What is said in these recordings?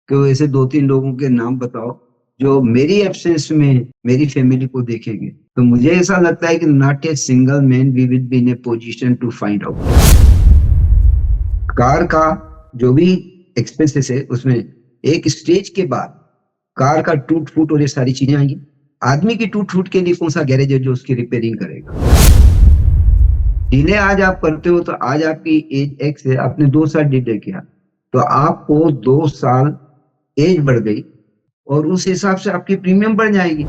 कि वो ऐसे 2-3 लोगों के नाम बताओ जो मेरी एब्सेंस में मेरी फैमिली को देखेंगे। तो मुझे ऐसा लगता है कि not a single man we will be in a position to find out. Car का जो भी एक्सपेंसेस है उसमें एक स्टेज के बाद कार का टूट फूट और ये सारी चीजें आएंगी। आदमी की टूट फूट के लिए कौन सा गैरेज है जो उसकी रिपेयरिंग करेगा? डिले आज आप करते हो तो आज आपकी एज एक्स है, आपने 2 साल डिले किया तो आपको 2 साल एज बढ़ गई और उस हिसाब से आपकी प्रीमियम बढ़ जाएगी।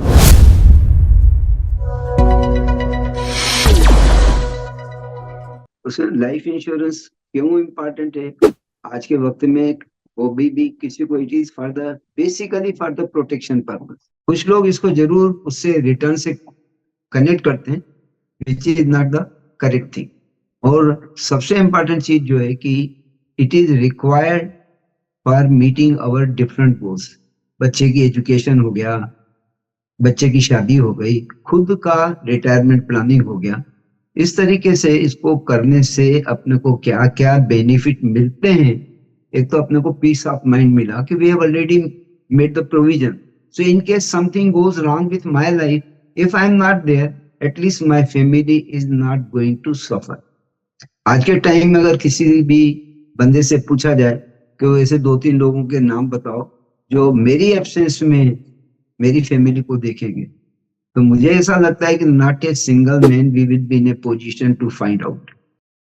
उसमें लाइफ इंश्योरेंस क्यों इम्पोर्टेंट है आज के वक्त में? वो भी किसी को it is for the basically for the protection purpose. कुछ लोग इसको जरूर उससे रिटर्न से कनेक्ट करते हैं, which is not the correct thing. और सबसे इम्पोर्टेंट चीज जो है कि it is required for meeting our different goals. बच्चे की एजुकेशन हो गया, बच्चे की शादी हो गई, खुद का रिटायरमेंट प्लानिंग हो गया। इस तरीके से इसको करने से अपने को क्या क्या बेनिफिट मिलते हैं। एक तो अपने को पीस ऑफ माइंड मिला कि we have already made the provision, so in case something goes wrong with my life, if I am not there at least my family is not going to suffer. आज के time में अगर किसी भी बंदे से पूछा जाए कि वो ऐसे 2-3 लोगों के नाम बताओ जो मेरी एब्सेंस में मेरी फैमिली को देखेंगे, तो मुझे ऐसा लगता है कि not a single man we will be in a position to find out.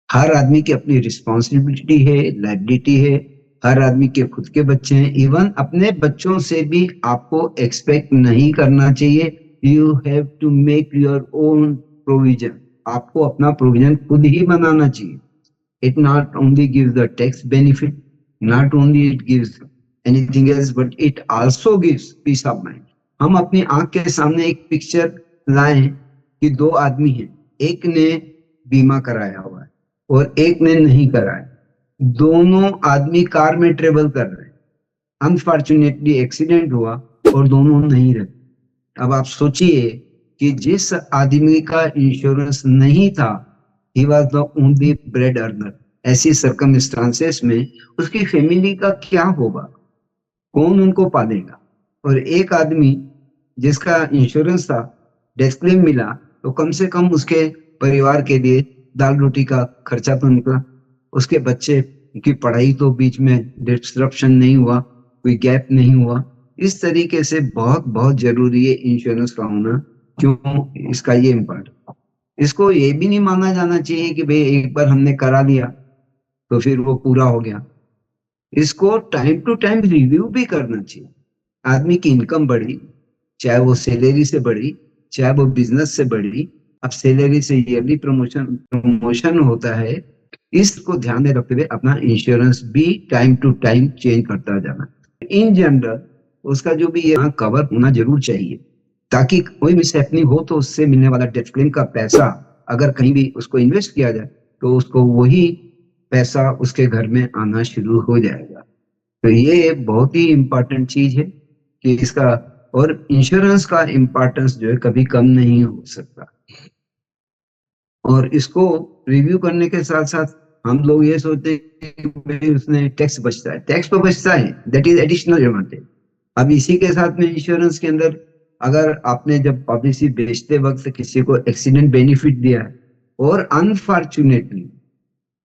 हर आदमी की अपनी रिस्पॉन्सिबिलिटी है, लायबिलिटी है, हर आदमी के खुद के बच्चे हैं। इवन अपने बच्चों से भी आपको एक्सपेक्ट नहीं करना चाहिए। You have to make your own provision. आपको अपना प्रोविजन खुद ही बनाना चाहिए। It not only gives the tax benefit, not only it gives anything else, but it also gives peace of mind. हम अपनी आंख के सामने एक पिक्चर लाएं कि 2 आदमी हैं, एक ने बीमा कराया हुआ है और एक ने नहीं कराया। दोनों आदमी कार में ट्रेवल कर रहे हैं, अनफॉर्चुनेटली एक्सीडेंट हुआ और दोनों नहीं रहे। अब आप सोचिए कि जिस आदमी का इंश्योरेंस नहीं था, he was the only bread earner, ऐसी सर्कमस्टांसेस में उसकी फैमिली का क्या होगा? कौन उनको पालेगा? और एक आदमी जिसका इंश्योरेंस था, डेथ क्लेम मिला, तो कम से कम उसके परिवार के लिए दाल रोटी का खर्चा तो निकला। उसके बच्चे की पढ़ाई तो बीच में डिस्ट्रप्शन नहीं हुआ, कोई गैप नहीं हुआ। इस तरीके से बहुत बहुत जरूरी है इंश्योरेंस का होना। क्यों इसका ये इम्पोर्टेंट? इसको ये भी नहीं माना जाना चाहिए कि भाई एक बार हमने करा लिया तो फिर वो पूरा हो गया। इसको टाइम टू टाइम रिव्यू भी करना चाहिए। आदमी की इनकम बढ़ी, चाहे वो सैलरी से बढ़ी, चाहे वो बिजनेस से बढ़ी। अब सैलरी से ईयरली प्रमोशन होता है, इसको ध्यान में रखते हुए अपना इंश्योरेंस भी टाइम टू टाइम चेंज करता जाना। इन जनरल उसका जो भी यहाँ कवर होना जरूर चाहिए, ताकि कोई मिसहैपनिंग हो तो उससे मिलने वाला डेथ क्लेम का पैसा अगर कहीं भी उसको इन्वेस्ट किया जाए तो उसको वही पैसा उसके घर में आना शुरू हो जाएगा। तो ये बहुत ही इम्पोर्टेंट चीज है कि इसका, और इंश्योरेंस का इम्पोर्टेंस जो है कभी कम नहीं हो सकता। और इसको रिव्यू करने के साथ साथ हम लोग ये सोचते हैं कि भाई उसने टैक्स बचता है, टैक्स तो बचता है, दैट इज एडिशनल एडवांटेज। अब इसी के साथ में इंश्योरेंस के अंदर अगर आपने जब पॉलिसी बेचते वक्त किसी को एक्सीडेंट बेनिफिट दिया है और अनफॉर्चुनेटली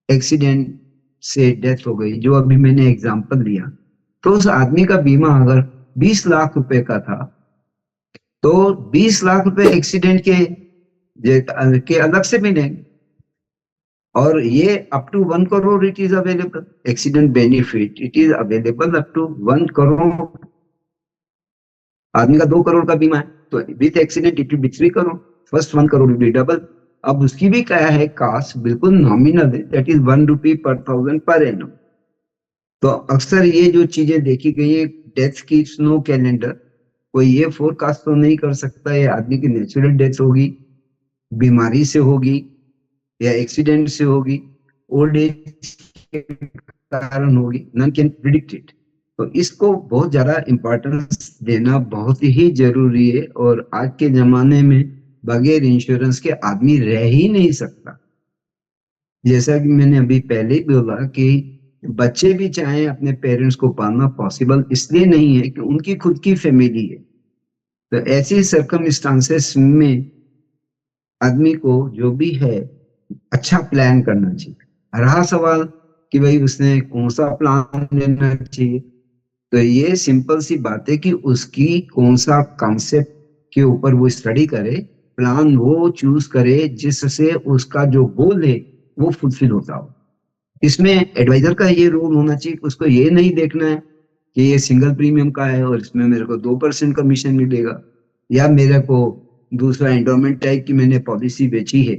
एक्सीडेंट से डेथ हो गई, जो अभी मैंने एग्जांपल दिया, तो उस आदमी का बीमा अगर 20 लाख रुपए का था तो 20 लाख रुपए एक्सीडेंट के अलग से मिलेंगे। और ये up to 1 crore it is available, accident benefit it is available up to 1 crore. आदमी का 2 करोड़ का बीमा है तो with accident it will be 3 crore, first 1 crore will be double. अब उसकी भी क्या है, कास्ट बिल्कुल नॉमिनल है, दैट इज 1 रुपी पर 1000 पर एनम। तो अक्सर ये जो चीजें देखी गई है, डेथ की स्नो कैलेंडर, कोई ये फोरकास्ट तो नहीं कर सकता है आदमी की नेचुरल डेथ होगी, बीमारी से होगी या एक्सीडेंट से होगी, ओल्ड एज के कारण होगी, नन कैन प्रिडिक्ट इट। तो इसको बहुत ज्यादा इंपॉर्टेंस देना बहुत ही जरूरी है। और आज के जमाने में बगैर इंश्योरेंस के आदमी रह ही नहीं सकता। जैसा कि मैंने अभी पहले ही बोला कि बच्चे भी चाहें अपने पेरेंट्स को पालना पॉसिबल इसलिए नहीं है कि उनकी खुद की फैमिली है। तो ऐसी सर्कमस्टांसेस में आदमी को जो भी है अच्छा प्लान करना चाहिए। रहा सवाल कि भाई उसने कौन सा प्लान लेना चाहिए, तो ये सिंपल सी बात है कि उसकी कौन सा कॉन्सेप्ट के ऊपर वो स्टडी करे, प्लान वो चूज करे जिससे उसका जो गोल है वो फुलफिल होता हो। इसमें एडवाइजर का ये रोल होना चाहिए, उसको ये नहीं देखना है कि ये सिंगल प्रीमियम का है और इसमें मेरे को 2% कमीशन मिलेगा, या मेरे को दूसरा एंडोमेंट टाइप की मैंने पॉलिसी बेची है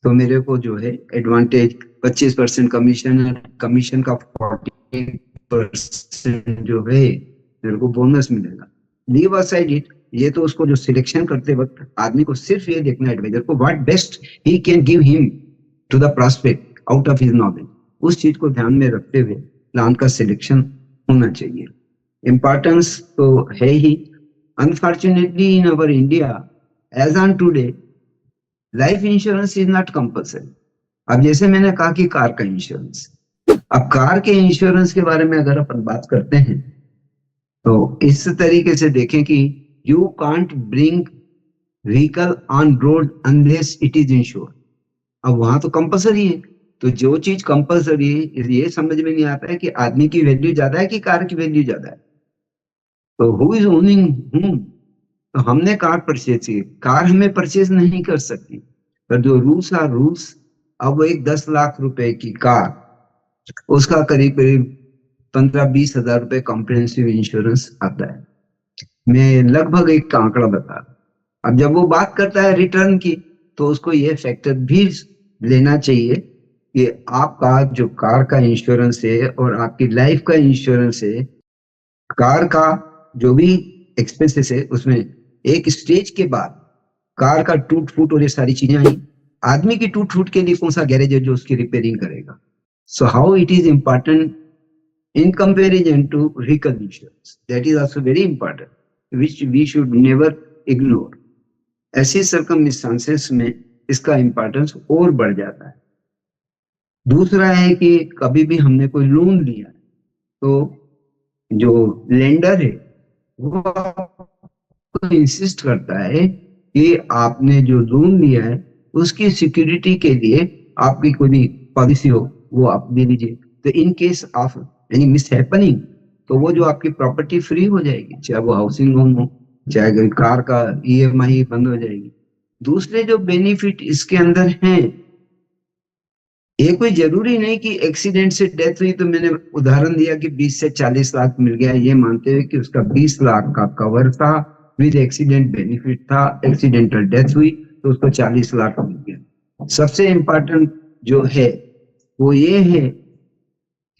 तो मेरे को जो है एडवांटेज 25% कमीशन है, कमीशन का 40% जो है मेरे को बोनस मिलेगा। लीव असाइड इट, ये तो उसको जो सिलेक्शन करते वक्त आदमी को सिर्फ ये देखना है एडवाइजर को what best he can give him to the prospect out of his knowledge, उस चीज को ध्यान में रखते हुए प्लान का सिलेक्शन होना चाहिए। इम्पोर्टेंस तो है ही। Unfortunately in our India as on today life insurance is not compulsory. अब जैसे मैंने कहा कि कार का इंश्योरेंस, अब कार के इंश्योरेंस के बारे में अगर अपन बात करते हैं तो इस तरीके से देखें कि you can't bring vehicle on road unless it is insured. अब वहां तो कंपल्सरी है, तो जो चीज कंपल्सरी है ये समझ में नहीं आता है कि आदमी की वैल्यू ज्यादा है कि कार की वैल्यू ज्यादा है। तो हु इज ओनिंग हुम, तो हमने कार परचेज की, कार हमें परचेज नहीं कर सकती, पर जो रूल्स आर रूल्स। अब वो एक 10 लाख रुपए की कार, उसका करीब करीब 15-20 हजार रुपए कॉम्प्रिहेंसिव इंश्योरेंस आता है। मैं लगभग एक आंकड़ा बता, अब जब वो बात करता है रिटर्न की तो उसको ये फैक्टर भी लेना चाहिए कि आपका जो कार का इंश्योरेंस है और आपकी लाइफ का इंश्योरेंस है, कार का जो भी एक्सपेंसेस है उसमें एक स्टेज के बाद कार का टूट फूट और ये सारी चीजें आई, आदमी की टूट फूट के लिए कौन सा गैरेज है जो उसकी रिपेयरिंग करेगा। So how it is important in comparison to vehicle insurance, that is also very important, which we should never ignore। ऐसी सर्कमस्टांसेस में इसका इंपॉर्टेंस और बढ़ जाता है। दूसरा है कि कभी भी हमने कोई लोन लिया तो जो लेंडर है वो इंसिस्ट करता है कि आपने जो लोन लिया है उसकी सिक्योरिटी के लिए आपकी कोई भी पॉलिसी हो वो आप दे दीजिए, तो in case of any miss happening तो वो जो आपकी प्रॉपर्टी फ्री हो जाएगी, चाहे वो हाउसिंग लोन हो चाहे कार का ईएमआई बंद हो जाएगी। दूसरे जो बेनिफिट इसके अंदर हैं, ये कोई जरूरी नहीं कि एक्सीडेंट से डेथ हुई तो मैंने उदाहरण दिया कि 20 से 40 लाख मिल गया, ये मानते हुए कि उसका 20 लाख का कवर था विद एक्सीडेंट बेनिफिट था, एक्सीडेंटल डेथ हुई तो उसको 40 लाख मिल गया। सबसे इंपॉर्टेंट जो है वो ये है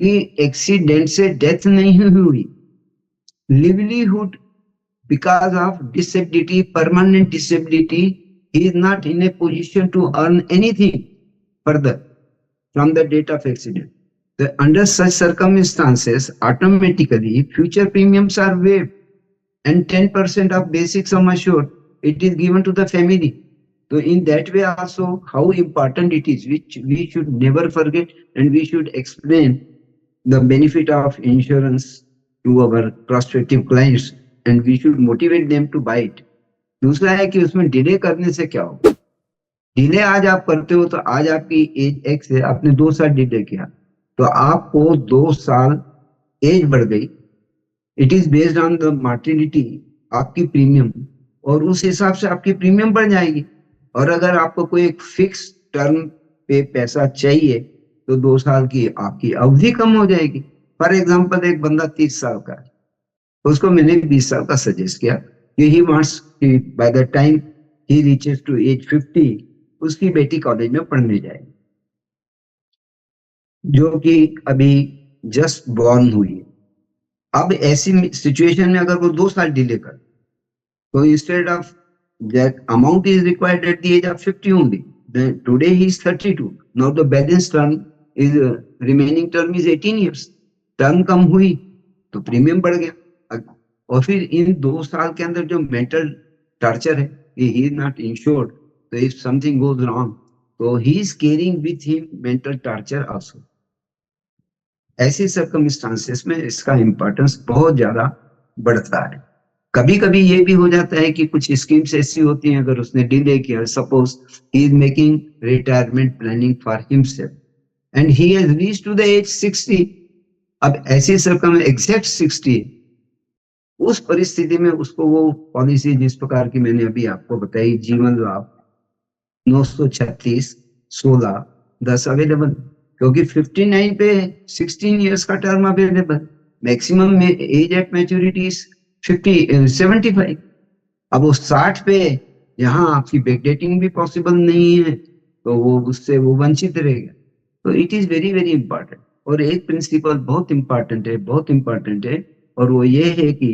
कि एक्सीडेंट से डेथ नहीं हुई, livelihood because of disability, permanent disability, he is not in a position to earn anything further from the date of accident. So under such circumstances, automatically future premiums are waived and 10% of basic sum assured, it is given to the family. So in that way also how important it is, which we should never forget, and we should explain the benefit of insurance to our prospective clients and we should motivate them to buy it। दूसरा है कि उसमें delay करने से क्या होगा, delay आज आप करते हो तो आज आपकी एज एक्स है, आपने 2 साल डिले किया तो आपको 2 साल एज बढ़ गई, it is based on the mortality आपकी प्रीमियम, और उस हिसाब से आपकी प्रीमियम बढ़ जाएगी। और अगर आपको कोई एक फिक्स टर्म पे पैसा चाहिए तो 2 साल की आपकी अवधि कम हो जाएगी। फॉर एग्जाम्पल एक बंदा 30 साल का है, उसको मैंने 20 साल का सजेस्ट किया कि ही वांट्स कि by the time he reaches to age 50 उसकी बेटी कॉलेज में पढ़ने जाएगी जो कि अभी जस्ट बॉर्न हुई है। अब ऐसी सिचुएशन में अगर वो 2 साल डिले कर तो instead of that amount is required at the age of 50 only, then today he is 32, now the balance term is remaining term is 18 years, term कम हुई तो प्रीमियम बढ़ गया। और फिर इन 2 साल के अंदर जो मेंटल टॉर्चर है कि ही इज नॉट इंश्योर्ड, तो इफ समथिंग गोज रॉन्ग तो he is carrying with him mental torture also. ऐसी सर्कमस्टांसेस में इसका इम्पोर्टेंस बहुत ज्यादा बढ़ता है। कभी कभी ये भी हो जाता है कि कुछ स्कीम्स ऐसी होती हैं, अगर उसने डिले किया, suppose he is making retirement planning for himself and he has reached to the age 60, अब ऐसी सर्कम एग्जैक्ट 60, उस परिस्थिति में उसको वो पॉलिसी जिस प्रकार की मैंने अभी आपको बताई, जीवन लाभ 936 16 10 अवेलेबल, क्योंकि 59 पे 16 इयर्स का टर्म अवेलेबल, मैक्सिमम में एज एट मैच्योरिटी 75। अब वो 60 पे यहाँ आपकी बैकडेटिंग भी पॉसिबल नहीं है, तो वो उससे वो वंचित रहेगा। तो it is very very important. और एक प्रिंसिपल बहुत इंपॉर्टेंट है, बहुत इंपॉर्टेंट है, और वो ये है कि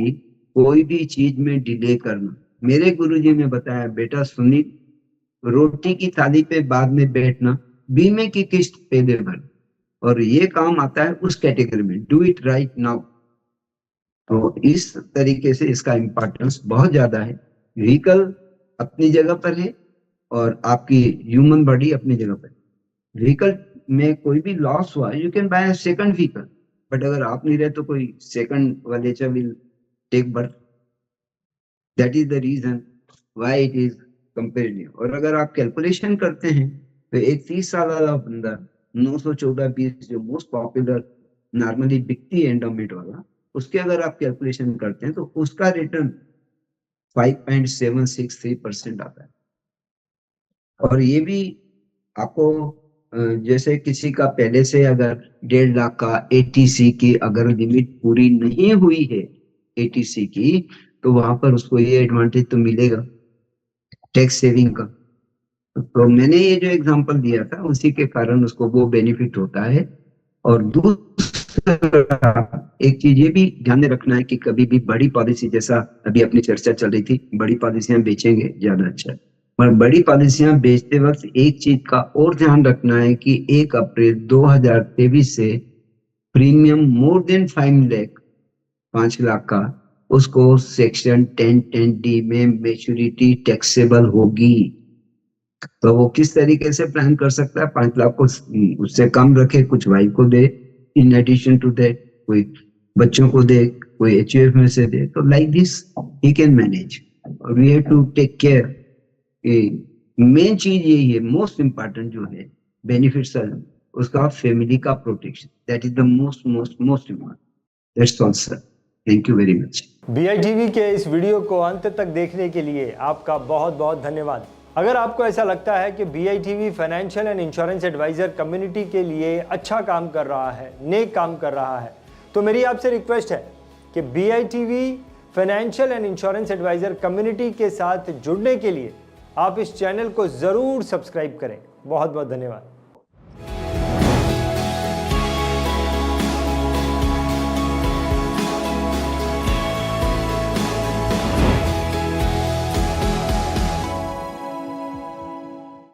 कोई भी चीज में डिले करना। मेरे गुरुजी ने बताया, बेटा सुनील, रोटी की थाली पे बाद में बैठना, बीमे की किस्त पहले भर, और ये काम आता है उस कैटेगरी में, डू इट राइट नाउ। तो इस तरीके से इसका इम्पोर्टेंस बहुत ज्यादा है। व्हीकल अपनी जगह पर है और आपकी ह्यूमन बॉडी अपनी जगह पर है। व्हीकल में कोई भी लॉस हुआ, you can buy second vehicle, but अगर आप नहीं रहे तो कोई सेकंड वलेचा will take birth. That is the reason why it is comparative. और अगर आप कैलकुलेशन करते हैं तो एक 30 साल वाला बंदा 914-20 जो मोस्ट पॉपुलर नॉर्मली बिकती है एंडोमेट वाला, उसके अगर आप कैलकुलेशन करते हैं तो उसका रिटर्न 5.763% आता है। और ये भी आपको जैसे किसी का पहले से अगर 1.5 लाख का एटीसी की अगर लिमिट पूरी नहीं हुई है एटीसी की, तो वहां पर उसको ये एडवांटेज तो मिलेगा टैक्स सेविंग का। तो मैंने ये जो एग्जांपल दिया था उसी के कारण उसको वो बेनिफिट होता है। और दूसरा एक चीज ये भी ध्यान में रखना है कि कभी भी बड़ी पॉलिसी, जैसा अभी अपनी चर्चा चल रही थी, बड़ी पॉलिसियां बेचेंगे ज्यादा अच्छा है, पर बड़ी पॉलिसियां बेचते वक्त एक चीज का और ध्यान रखना है कि 1 अप्रैल 2023 से प्रीमियम मोर देन 5 लाख का, उसको सेक्शन 1010D में मैच्योरिटी टैक्सेबल होगी। तो वो किस तरीके से प्लान कर सकता है, 5 लाख को उससे कम रखे, कुछ वाइफ को दे, इन एडिशन टू दैट कोई बच्चों को दे, कोई एचयूएफ में से दे, तो like this he can manage. We have to take care. Main चीज यही है, मोस्ट इंपॉर्टेंट जो है बेनिफिट्स उसका फैमिली का protection, that is the most most most important. That's all sir, thank you very much. BITV के इस video को अंत तक देखने के लिए आपका बहुत बहुत धन्यवाद। अगर आपको ऐसा लगता है कि BITV financial and insurance advisor community के लिए अच्छा काम कर रहा है, नेक काम कर रहा है, तो मेरी आपसे रिक्वेस्ट है कि BITV financial and insurance advisor community के साथ जुड़ने के लिए आप इस चैनल को ज़रूर सब्सक्राइब करें। बहुत बहुत धन्यवाद।